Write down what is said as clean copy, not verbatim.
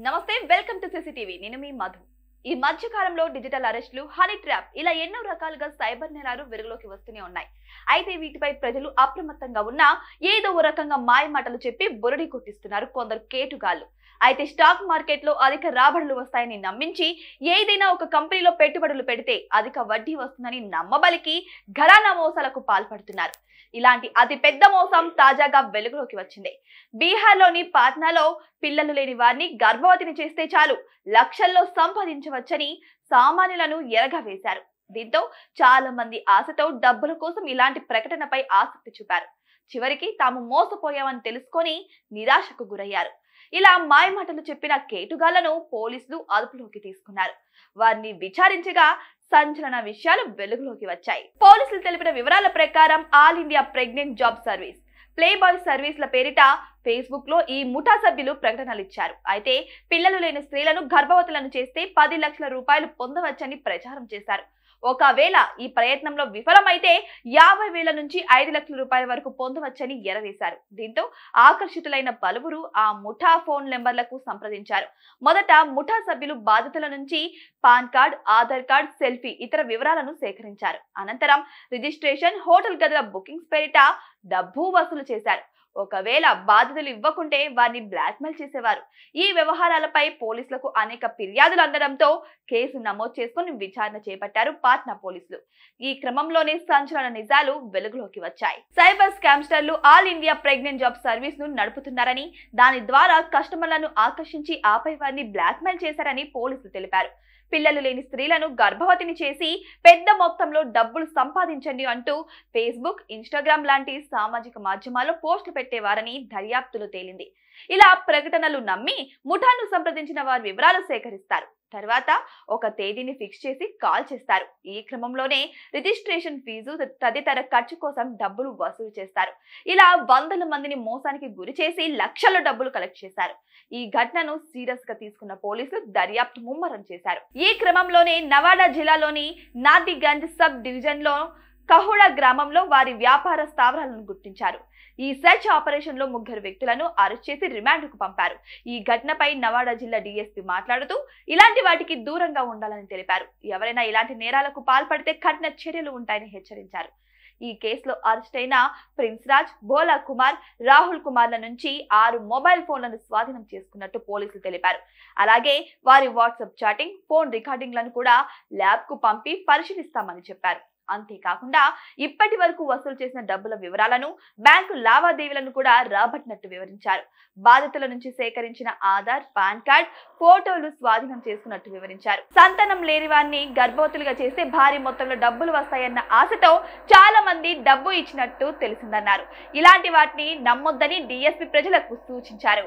నమస్తే, welcome to CCTV. నేను మీ మధు. ఈ మధ్య కాలంలో డిజిటల్ అరెస్టులు, హనీ ట్రాప్ ఇలా ఎన్నో రకాలుగా సైబర్ నేరాలు వెలుగులోకి వస్తూనే ఉన్నాయి. అయితే వీటిపై ప్రజలు అప్రమత్తంగా ఉన్నా ఏదో ఓ రకంగా మాయమాటలు చెప్పి బురడి కొట్టిస్తున్నారు కొందరు కేటుగాళ్లు. అయితే స్టాక్ మార్కెట్ లో అధిక రాబడులు వస్తాయని నమ్మించి ఏదైనా ఒక కంపెనీలో పెట్టుబడులు పెడితే అధిక వడ్డీ వస్తుందని నమ్మబలికి ఘరానా మోసాలకు పాల్పడుతున్నారు. ఇలాంటి అతి పెద్ద మోసం తాజాగా వెలుగులోకి వచ్చింది. బీహార్లోని పాట్నాలో పిల్లలు లేని వారిని గర్భవతిని చేస్తే చాలు లక్షల్లో సంపాదించవచ్చని సామాన్యులను ఎరగవేశారు. దీంతో చాలా మంది ఆశతో డబ్బుల కోసం ఇలాంటి ప్రకటనపై ఆసక్తి చూపారు. చివరికి తాము మోసపోయామని తెలుసుకొని నిరాశకు గురయ్యారు. ఇలా మాయమాటలు చెప్పిన కేటుగాళ్లను పోలీసులు అదుపులోకి తీసుకున్నారు. వారిని విచారించగా సంచలన విషయాలు వెలుగులోకి వచ్చాయి. పోలీసులు తెలిపిన వివరాల ప్రకారం all India pregnant job service, play boy సర్వీస్ల పేరిట ఫేస్బుక్ లో ఈ ముఠా సభ్యులు ప్రకటనలు ఇచ్చారు. అయితే పిల్లలు లేని స్త్రీలను గర్భవతులను చేస్తే 10 లక్షల రూపాయలు పొందవచ్చని ప్రచారం చేశారు. ఒకవేళ ఈ ప్రయత్నంలో విఫలమైతే 50,000 నుంచి 5 లక్షల రూపాయల వరకు పొందవచ్చని ఎరవేశారు. దీంతో ఆకర్షితులైన పలువురు ఆ ముఠా ఫోన్ నెంబర్లకు సంప్రదించారు. మొదట ముఠా సభ్యులు బాధితుల నుంచి pan card, Aadhaar card, selfie ఇతర వివరాలను సేకరించారు. అనంతరం రిజిస్ట్రేషన్, హోటల్ గదుల బుకింగ్స్ పేరిట డబ్బు వసూలు చేశారు. ఒకవేళ బాధితులు ఇవ్వకుంటే వారిని బ్లాక్మెయిల్ చేసేవారు. ఈ వ్యవహారాలపై పోలీసులకు అనేక ఫిర్యాదులు అందడంతో కేసు నమోదు చేసుకుని విచారణ చేపట్టారు పాట్నా పోలీసులు. ఈ క్రమంలోనే సంచలన నిజాలు వెలుగులోకి వచ్చాయి. సైబర్ స్కామ్స్టర్లు all India pregnant job service ను నడుపుతున్నారని, దాని ద్వారా కస్టమర్లను ఆకర్షించి ఆపై వారిని బ్లాక్మెయిల్ చేశారని పోలీసులు తెలిపారు. పిల్లలు లేని స్త్రీలను గర్భవతిని చేసి పెద్ద మొత్తంలో డబ్బులు సంపాదించండి అంటూ ఫేస్బుక్, ఇన్స్టాగ్రామ్ లాంటి సామాజిక మాధ్యమాల్లో పోస్టులు పెట్టేవారని దర్యాప్తులో తేలింది. ఇలా ప్రకటనలు నమ్మి ముఠాను సంప్రదించిన వారి వివరాలు సేకరిస్తారు. తర్వాత ఒక తేదీని ఫిక్స్ చేసి కాల్ చేస్తారు. ఈ క్రమంలోనే రిజిస్ట్రేషన్ ఫీజు, తదితర ఖర్చు కోసం డబ్బులు వసూలు చేస్తారు. ఇలా వందల మందిని మోసానికి గురి చేసి లక్షల డబ్బులు కలెక్ట్ చేశారు. ఈ ఘటనను సీరియస్ గా తీసుకున్న పోలీసులు దర్యాప్తు ముమ్మరం చేశారు. ఈ క్రమంలోనే నవాడా జిల్లాలోని నాదిగంజ్ సబ్ డివిజన్ లో కహుడా గ్రామంలో వారి వ్యాపార స్థావరాలను గుర్తించారు. ఈ సెర్చ్ ఆపరేషన్ లో 3 వ్యక్తులను అరెస్ట్ చేసి రిమాండ్ కు పంపారు. ఈ ఘటనపై నవాడా జిల్లా డీఎస్పీ మాట్లాడుతూ ఇలాంటి వాటికి దూరంగా ఉండాలని తెలిపారు. ఎవరైనా ఇలాంటి నేరాలకు పాల్పడితే కఠిన చర్యలు ఉంటాయని హెచ్చరించారు. ఈ కేసులో అరెస్ట్ అయిన ప్రిన్స్ రాజ్, భోలా కుమార్, రాహుల్ కుమార్ల నుంచి 6 మొబైల్ ఫోన్లను స్వాధీనం చేసుకున్నట్టు పోలీసులు తెలిపారు. అలాగే వారి వాట్సాప్ చాటింగ్, ఫోన్ రికార్డింగ్లను కూడా ల్యాబ్ కు పంపి పరిశీలిస్తామని చెప్పారు. అంతేకాకుండా ఇప్పటి వరకు వసూలు చేసిన డబ్బుల వివరాలను, బ్యాంకు లావాదేవీలను కూడా రాబట్టినట్టు వివరించారు. బాధితుల నుంచి సేకరించిన ఆధార్, పాన్ కార్డ్, ఫోటోలు స్వాధీనం చేసుకున్నట్టు వివరించారు. సంతానం లేని వారిని గర్భవతులుగా చేస్తే భారీ మొత్తంలో డబ్బులు వస్తాయన్న ఆశతో చాలా మంది డబ్బు ఇచ్చినట్టు తెలిసిందన్నారు. ఇలాంటి వాటిని నమ్మొద్దని డీఎస్పీ ప్రజలకు సూచించారు.